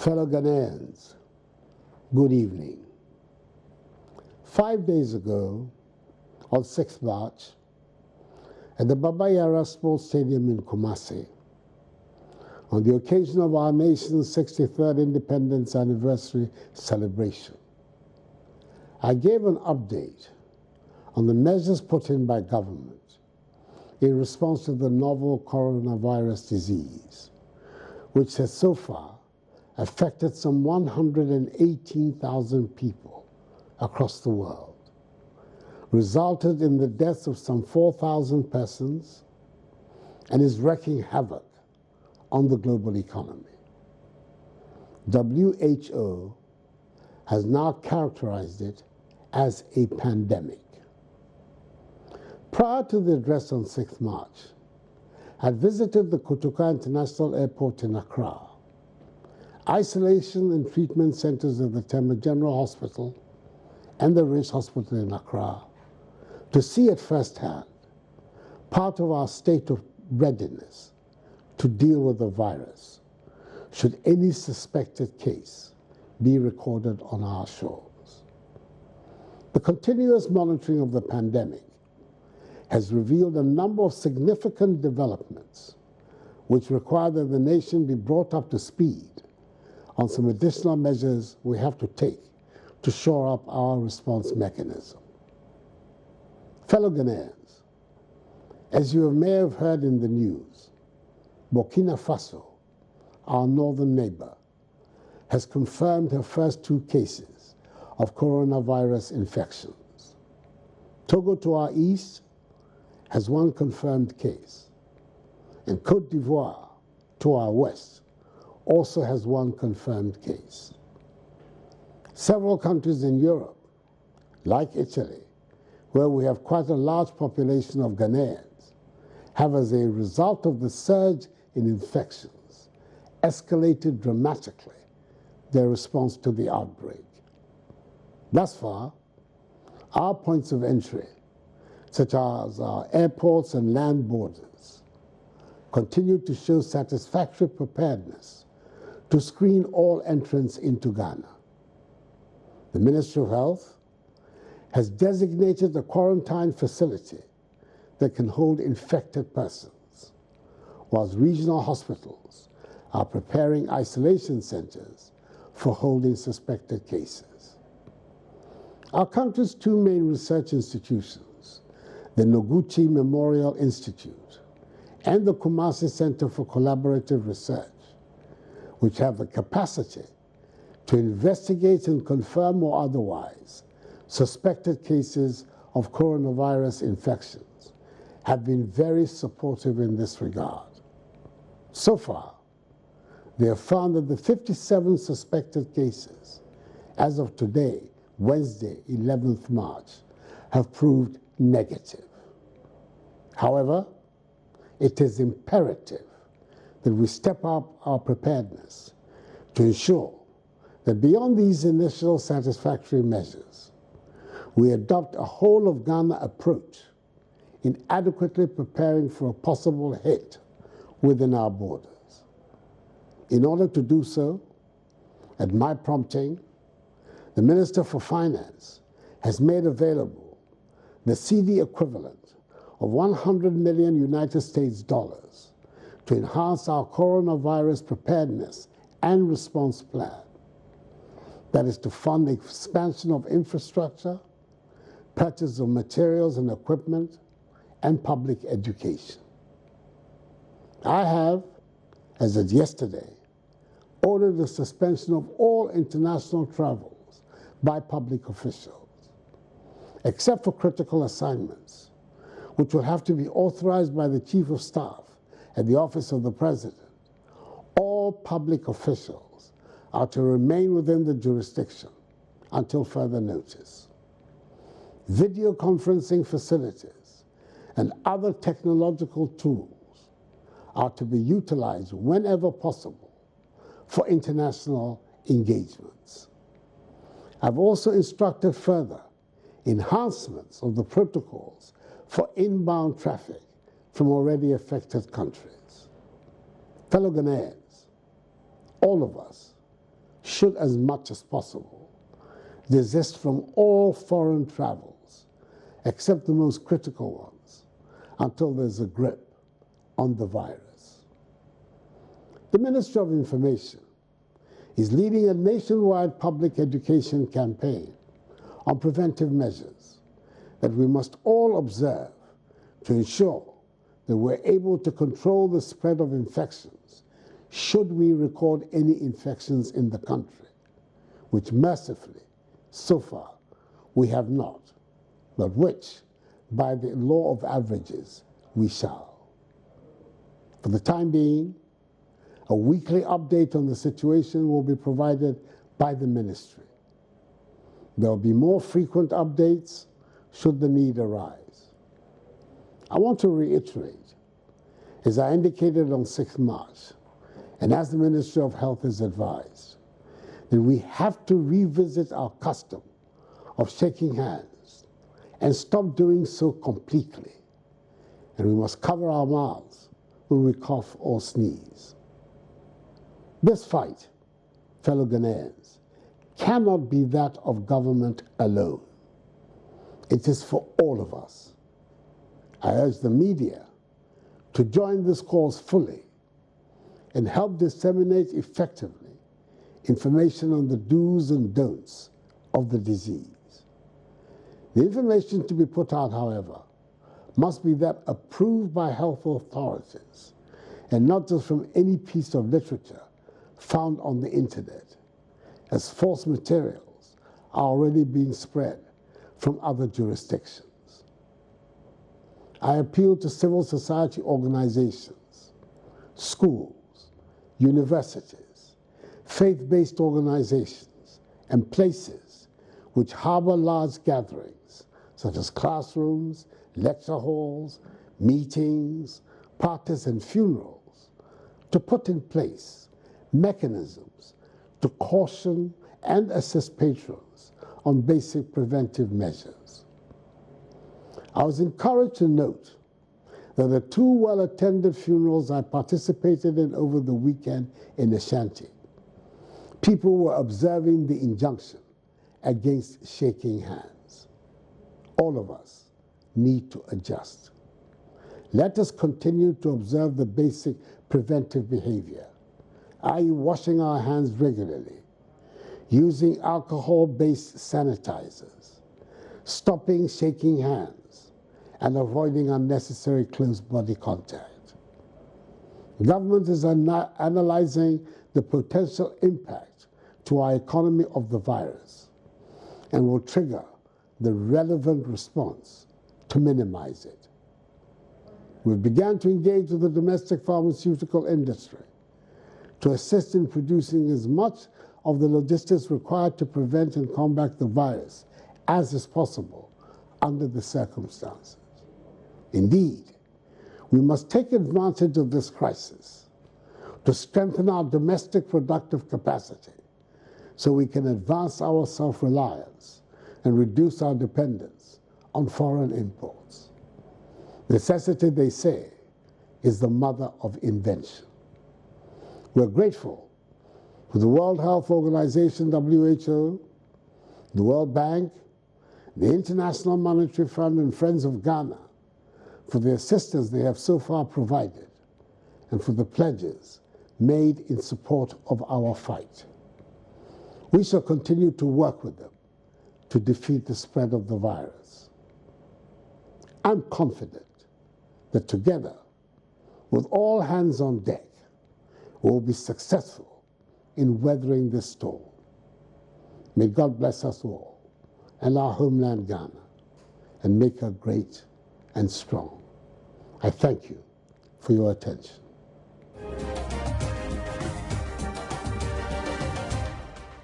Fellow Ghanaians, good evening. 5 days ago, on 6th March, at the Baba Yara Sports Stadium in Kumasi, on the occasion of our nation's 63rd Independence Anniversary celebration, I gave an update on the measures put in by government in response to the novel coronavirus disease, which has so far affected some 118,000 people across the world, resulted in the deaths of some 4,000 persons, and is wreaking havoc on the global economy. WHO has now characterized it as a pandemic. Prior to the address on 6th March, I visited the Kotoka International Airport in Accra, isolation and treatment centers of the Tema General Hospital and the Ridge Hospital in Accra to see at first hand part of our state of readiness to deal with the virus should any suspected case be recorded on our shores. The continuous monitoring of the pandemic has revealed a number of significant developments which require that the nation be brought up to speed on some additional measures we have to take to shore up our response mechanism. Fellow Ghanaians, as you may have heard in the news, Burkina Faso, our northern neighbor, has confirmed her first 2 cases of coronavirus infections. Togo to our east has 1 confirmed case, and Côte d'Ivoire to our west also has 1 confirmed case. Several countries in Europe, like Italy, where we have quite a large population of Ghanaians, have, as a result of the surge in infections, escalated dramatically their response to the outbreak. Thus far, our points of entry, such as our airports and land borders, continue to show satisfactory preparedness to screen all entrants into Ghana. The Ministry of Health has designated a quarantine facility that can hold infected persons, whilst regional hospitals are preparing isolation centers for holding suspected cases. Our country's 2 main research institutions, the Noguchi Memorial Institute and the Kumasi Center for Collaborative Research, which have the capacity to investigate and confirm or otherwise suspected cases of coronavirus infections, have been very supportive in this regard. So far, they have found that the 57 suspected cases, as of today, Wednesday, 11th March, have proved negative. However, it is imperative that we step up our preparedness to ensure that beyond these initial satisfactory measures, we adopt a whole-of-Ghana approach in adequately preparing for a possible hit within our borders. In order to do so, at my prompting, the Minister for Finance has made available the CD equivalent of 100 million United States dollars to enhance our coronavirus preparedness and response plan. That is to fund the expansion of infrastructure, purchase of materials and equipment, and public education. I have, as of yesterday, ordered the suspension of all international travels by public officials, except for critical assignments, which will have to be authorized by the Chief of Staff at the Office of the President. All public officials are to remain within the jurisdiction until further notice. Video conferencing facilities and other technological tools are to be utilized whenever possible for international engagements. I've also instructed further enhancements of the protocols for inbound traffic from already affected countries. Fellow Ghanaians, all of us should, as much as possible, desist from all foreign travels, except the most critical ones, until there's a grip on the virus. The Ministry of Information is leading a nationwide public education campaign on preventive measures that we must all observe to ensure that we're able to control the spread of infections should we record any infections in the country, which mercifully, so far, we have not, but which, by the law of averages, we shall. For the time being, a weekly update on the situation will be provided by the ministry. There will be more frequent updates should the need arise. I want to reiterate, as I indicated on 6th March, and as the Ministry of Health has advised, that we have to revisit our custom of shaking hands and stop doing so completely. And we must cover our mouths when we cough or sneeze. This fight, fellow Ghanaians, cannot be that of government alone. It is for all of us. I urge the media to join this cause fully and help disseminate effectively information on the do's and don'ts of the disease. The information to be put out, however, must be that approved by health authorities and not just from any piece of literature found on the internet, as false materials are already being spread from other jurisdictions. I appeal to civil society organizations, schools, universities, faith-based organizations, and places which harbor large gatherings, such as classrooms, lecture halls, meetings, parties, and funerals, to put in place mechanisms to caution and assist patrons on basic preventive measures. I was encouraged to note that the 2 well-attended funerals I participated in over the weekend in Ashanti, people were observing the injunction against shaking hands. All of us need to adjust. Let us continue to observe the basic preventive behavior, i.e. washing our hands regularly, using alcohol-based sanitizers, stopping shaking hands, and avoiding unnecessary close body contact. Government is analyzing the potential impact to our economy of the virus and will trigger the relevant response to minimize it. We began to engage with the domestic pharmaceutical industry to assist in producing as much of the logistics required to prevent and combat the virus as is possible under the circumstances. Indeed, we must take advantage of this crisis to strengthen our domestic productive capacity so we can advance our self-reliance and reduce our dependence on foreign imports. Necessity, they say, is the mother of invention. We're grateful to the World Health Organization, WHO, the World Bank, the International Monetary Fund, and Friends of Ghana for the assistance they have so far provided and for the pledges made in support of our fight. We shall continue to work with them to defeat the spread of the virus. I'm confident that together, with all hands on deck, we will be successful in weathering this storm. May God bless us all and our homeland Ghana and make her great and strong. I thank you for your attention.